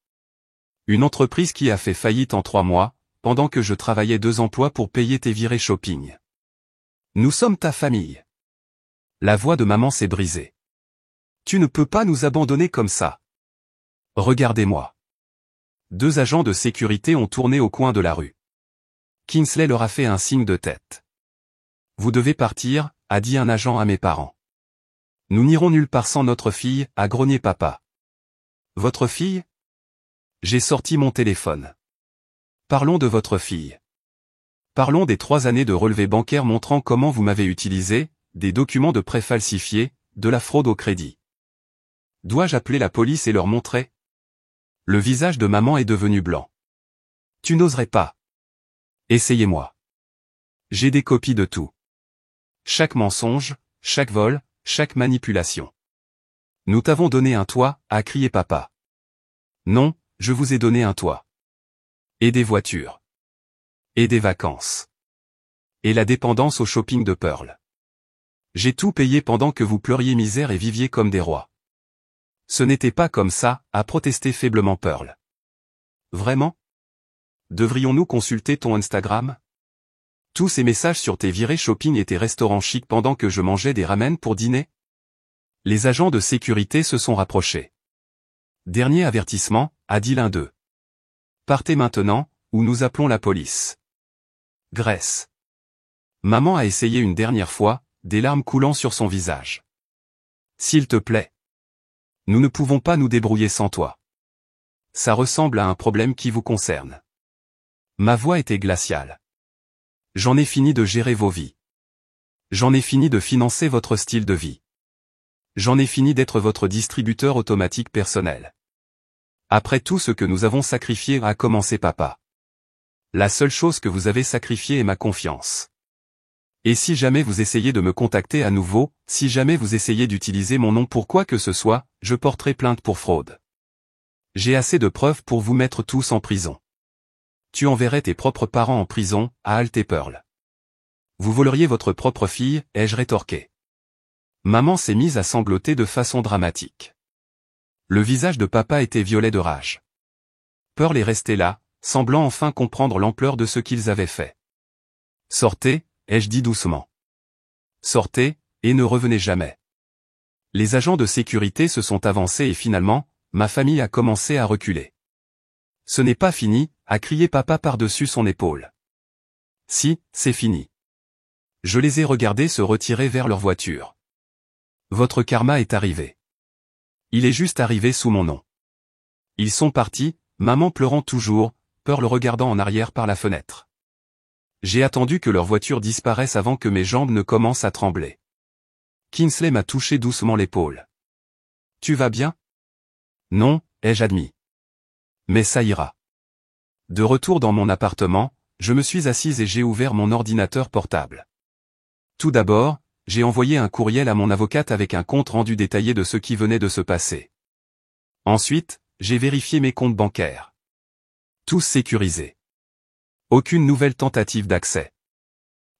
Une entreprise qui a fait faillite en 3 mois, pendant que je travaillais 2 emplois pour payer tes virées shopping. Nous sommes ta famille. La voix de maman s'est brisée. Tu ne peux pas nous abandonner comme ça. Regardez-moi. 2 agents de sécurité ont tourné au coin de la rue. Kingsley leur a fait un signe de tête. Vous devez partir, a dit un agent à mes parents. Nous n'irons nulle part sans notre fille, a grogné papa. Votre fille? J'ai sorti mon téléphone. Parlons de votre fille. Parlons des 3 années de relevés bancaires montrant comment vous m'avez utilisé, des documents de prêt falsifiés, de la fraude au crédit. Dois-je appeler la police et leur montrer? Le visage de maman est devenu blanc. Tu n'oserais pas. Essayez-moi. J'ai des copies de tout. Chaque mensonge, chaque vol, chaque manipulation. Nous t'avons donné un toit, a crié papa. Non, je vous ai donné un toit. Et des voitures. Et des vacances. Et la dépendance au shopping de Pearl. J'ai tout payé pendant que vous pleuriez misère et viviez comme des rois. Ce n'était pas comme ça, a protesté faiblement Pearl. Vraiment? Devrions-nous consulter ton Instagram? Tous ces messages sur tes virées shopping et tes restaurants chics pendant que je mangeais des ramen pour dîner? Les agents de sécurité se sont rapprochés. Dernier avertissement, a dit l'un d'eux. Partez maintenant, ou nous appelons la police. Grace. Maman a essayé une dernière fois, des larmes coulant sur son visage. S'il te plaît. Nous ne pouvons pas nous débrouiller sans toi. Ça ressemble à un problème qui vous concerne. Ma voix était glaciale. J'en ai fini de gérer vos vies. J'en ai fini de financer votre style de vie. J'en ai fini d'être votre distributeur automatique personnel. Après tout ce que nous avons sacrifié, a commencé papa. La seule chose que vous avez sacrifiée est ma confiance. Et si jamais vous essayez de me contacter à nouveau, si jamais vous essayez d'utiliser mon nom pour quoi que ce soit, je porterai plainte pour fraude. J'ai assez de preuves pour vous mettre tous en prison. Tu enverrais tes propres parents en prison, a haleté Pearl. Vous voleriez votre propre fille, ai-je rétorqué. Maman s'est mise à sangloter de façon dramatique. Le visage de papa était violet de rage. Pearl est restée là, semblant enfin comprendre l'ampleur de ce qu'ils avaient fait. Sortez, ai-je dit doucement. Sortez, et ne revenez jamais. Les agents de sécurité se sont avancés et finalement, ma famille a commencé à reculer. Ce n'est pas fini, a crié papa par-dessus son épaule. Si, c'est fini. Je les ai regardés se retirer vers leur voiture. Votre karma est arrivé. Il est juste arrivé sous mon nom. Ils sont partis, maman pleurant toujours, Pearl regardant en arrière par la fenêtre. J'ai attendu que leur voiture disparaisse avant que mes jambes ne commencent à trembler. Kingsley m'a touché doucement l'épaule. Tu vas bien? Non, ai-je admis. Mais ça ira. De retour dans mon appartement, je me suis assise et j'ai ouvert mon ordinateur portable. Tout d'abord, j'ai envoyé un courriel à mon avocate avec un compte rendu détaillé de ce qui venait de se passer. Ensuite, j'ai vérifié mes comptes bancaires. Tous sécurisés. Aucune nouvelle tentative d'accès.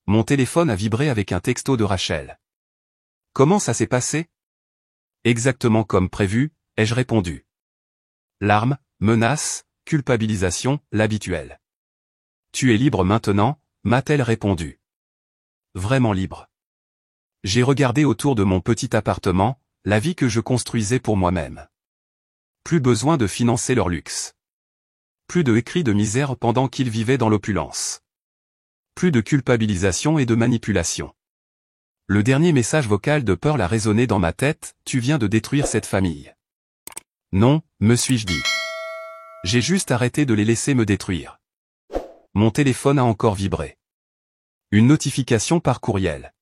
Mon téléphone a vibré avec un texto de Rachel. Comment ça s'est passé? Exactement comme prévu, ai-je répondu. Larmes, menaces, culpabilisation, l'habituel. Tu es libre maintenant, m'a-t-elle répondu. Vraiment libre. J'ai regardé autour de mon petit appartement, la vie que je construisais pour moi-même. Plus besoin de financer leur luxe. Plus de cris de misère pendant qu'ils vivaient dans l'opulence. Plus de culpabilisation et de manipulation. Le dernier message vocal de Pearl a résonné dans ma tête, tu viens de détruire cette famille. Non, me suis-je dit. J'ai juste arrêté de les laisser me détruire. Mon téléphone a encore vibré. Une notification par courriel.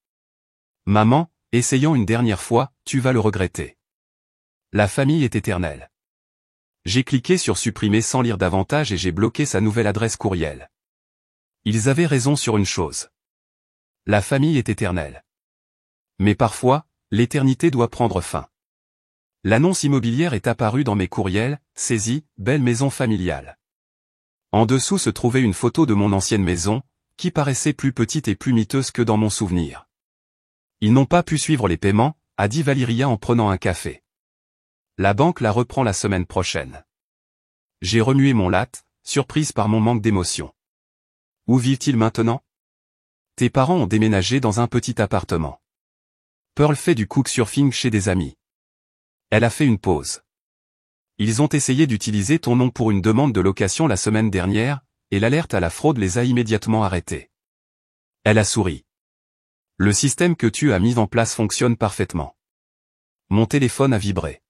Maman, essayons une dernière fois, tu vas le regretter. La famille est éternelle. J'ai cliqué sur supprimer sans lire davantage et j'ai bloqué sa nouvelle adresse courriel. Ils avaient raison sur une chose. La famille est éternelle. Mais parfois, l'éternité doit prendre fin. L'annonce immobilière est apparue dans mes courriels, saisie, belle maison familiale. En dessous se trouvait une photo de mon ancienne maison, qui paraissait plus petite et plus miteuse que dans mon souvenir. Ils n'ont pas pu suivre les paiements, a dit Valyria en prenant un café. La banque la reprend la semaine prochaine. J'ai remué mon latte, surprise par mon manque d'émotion. Où vivent-ils maintenant? Tes parents ont déménagé dans un petit appartement. Pearl fait du couchsurfing chez des amis. Elle a fait une pause. Ils ont essayé d'utiliser ton nom pour une demande de location la semaine dernière, et l'alerte à la fraude les a immédiatement arrêtés. Elle a souri. Le système que tu as mis en place fonctionne parfaitement. Mon téléphone a vibré.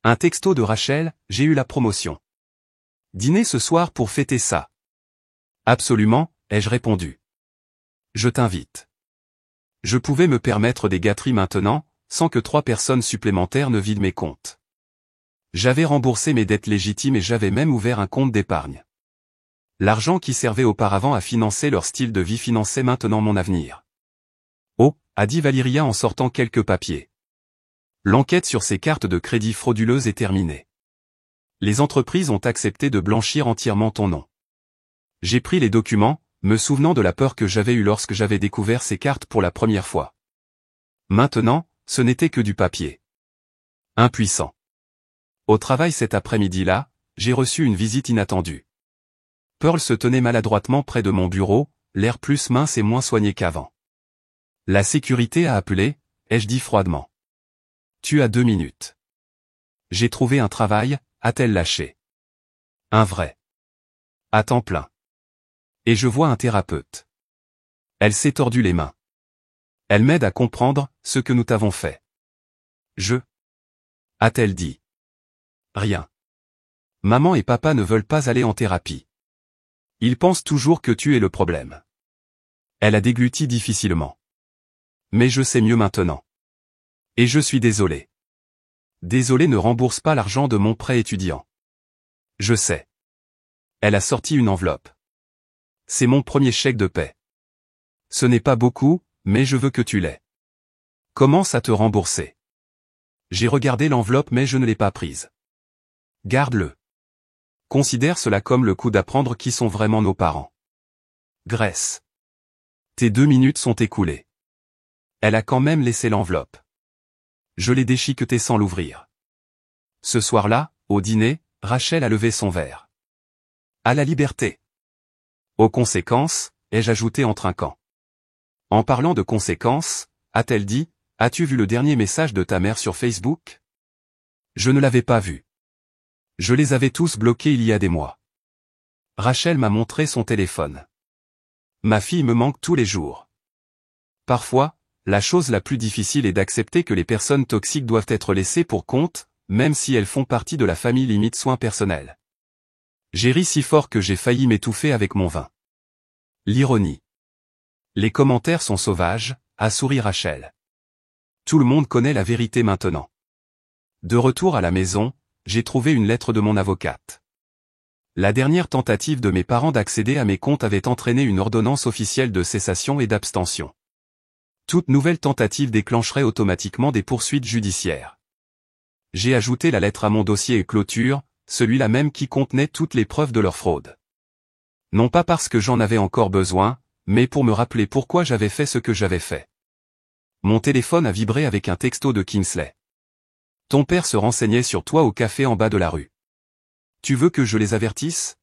Un texto de Rachel, j'ai eu la promotion. Dîner ce soir pour fêter ça. Absolument, ai-je répondu. Je t'invite. Je pouvais me permettre des gâteries maintenant, sans que 3 personnes supplémentaires ne vident mes comptes. J'avais remboursé mes dettes légitimes et j'avais même ouvert un compte d'épargne. L'argent qui servait auparavant à financer leur style de vie finançait maintenant mon avenir. Oh, a dit Valyria en sortant quelques papiers. L'enquête sur ces cartes de crédit frauduleuses est terminée. Les entreprises ont accepté de blanchir entièrement ton nom. J'ai pris les documents, me souvenant de la peur que j'avais eue lorsque j'avais découvert ces cartes pour la première fois. Maintenant, ce n'était que du papier. Impuissant. Au travail cet après-midi-là, j'ai reçu une visite inattendue. Pearl se tenait maladroitement près de mon bureau, l'air plus mince et moins soigné qu'avant. La sécurité a appelé, ai-je dit froidement. Tu as 2 minutes. J'ai trouvé un travail, a-t-elle lâché. Un vrai. À temps plein. Et je vois un thérapeute. Elle s'est tordu les mains. Elle m'aide à comprendre ce que nous t'avons fait. A-t-elle dit. Rien. Maman et papa ne veulent pas aller en thérapie. Ils pensent toujours que tu es le problème. Elle a dégluti difficilement. Mais je sais mieux maintenant. Et je suis désolé. Désolé ne rembourse pas l'argent de mon prêt étudiant. Je sais. Elle a sorti une enveloppe. C'est mon premier chèque de paie. Ce n'est pas beaucoup, mais je veux que tu l'aies. Commence à te rembourser. J'ai regardé l'enveloppe mais je ne l'ai pas prise. Garde-le. Considère cela comme le coup d'apprendre qui sont vraiment nos parents. Graisse. Tes 2 minutes sont écoulées. Elle a quand même laissé l'enveloppe. Je l'ai déchiquetée sans l'ouvrir. Ce soir-là, au dîner, Rachel a levé son verre. À la liberté. Aux conséquences, ai-je ajouté en trinquant. En parlant de conséquences, a-t-elle dit, as-tu vu le dernier message de ta mère sur Facebook? Je ne l'avais pas vu. Je les avais tous bloqués il y a des mois. Rachel m'a montré son téléphone. Ma fille me manque tous les jours. Parfois, la chose la plus difficile est d'accepter que les personnes toxiques doivent être laissées pour compte, même si elles font partie de la famille limite soins personnels. J'ai ri si fort que j'ai failli m'étouffer avec mon vin. L'ironie. Les commentaires sont sauvages, a souri Rachel. Tout le monde connaît la vérité maintenant. De retour à la maison, j'ai trouvé une lettre de mon avocate. La dernière tentative de mes parents d'accéder à mes comptes avait entraîné une ordonnance officielle de cessation et d'abstention. Toute nouvelle tentative déclencherait automatiquement des poursuites judiciaires. J'ai ajouté la lettre à mon dossier et clôture, celui-là même qui contenait toutes les preuves de leur fraude. Non pas parce que j'en avais encore besoin, mais pour me rappeler pourquoi j'avais fait ce que j'avais fait. Mon téléphone a vibré avec un texto de Kingsley. Ton père se renseignait sur toi au café en bas de la rue. Tu veux que je les avertisse?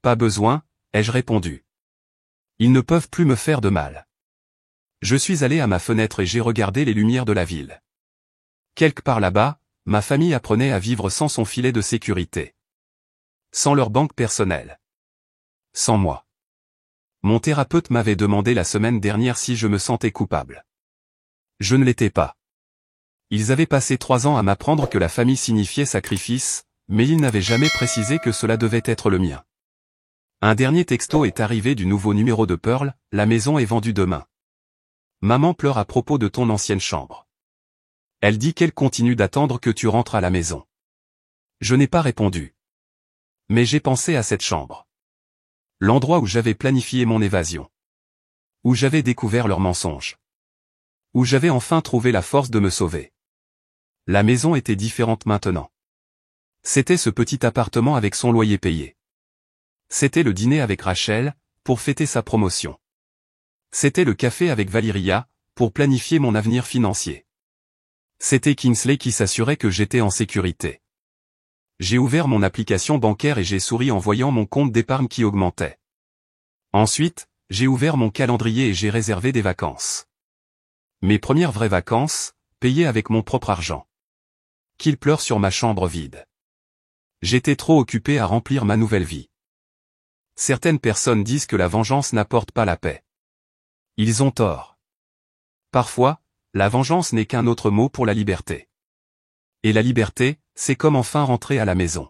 Pas besoin, ai-je répondu. Ils ne peuvent plus me faire de mal. Je suis allé à ma fenêtre et j'ai regardé les lumières de la ville. Quelque part là-bas, ma famille apprenait à vivre sans son filet de sécurité. Sans leur banque personnelle. Sans moi. Mon thérapeute m'avait demandé la semaine dernière si je me sentais coupable. Je ne l'étais pas. Ils avaient passé 3 ans à m'apprendre que la famille signifiait sacrifice, mais ils n'avaient jamais précisé que cela devait être le mien. Un dernier texto est arrivé du nouveau numéro de Pearl, la maison est vendue demain. Maman pleure à propos de ton ancienne chambre. Elle dit qu'elle continue d'attendre que tu rentres à la maison. Je n'ai pas répondu. Mais j'ai pensé à cette chambre. L'endroit où j'avais planifié mon évasion. Où j'avais découvert leurs mensonges. Où j'avais enfin trouvé la force de me sauver. La maison était différente maintenant. C'était ce petit appartement avec son loyer payé. C'était le dîner avec Rachel, pour fêter sa promotion. C'était le café avec Valyria, pour planifier mon avenir financier. C'était Kingsley qui s'assurait que j'étais en sécurité. J'ai ouvert mon application bancaire et j'ai souri en voyant mon compte d'épargne qui augmentait. Ensuite, j'ai ouvert mon calendrier et j'ai réservé des vacances. Mes premières vraies vacances, payées avec mon propre argent. Qu'il pleure sur ma chambre vide. J'étais trop occupé à remplir ma nouvelle vie. Certaines personnes disent que la vengeance n'apporte pas la paix. Ils ont tort. Parfois, la vengeance n'est qu'un autre mot pour la liberté. Et la liberté, c'est comme enfin rentrer à la maison.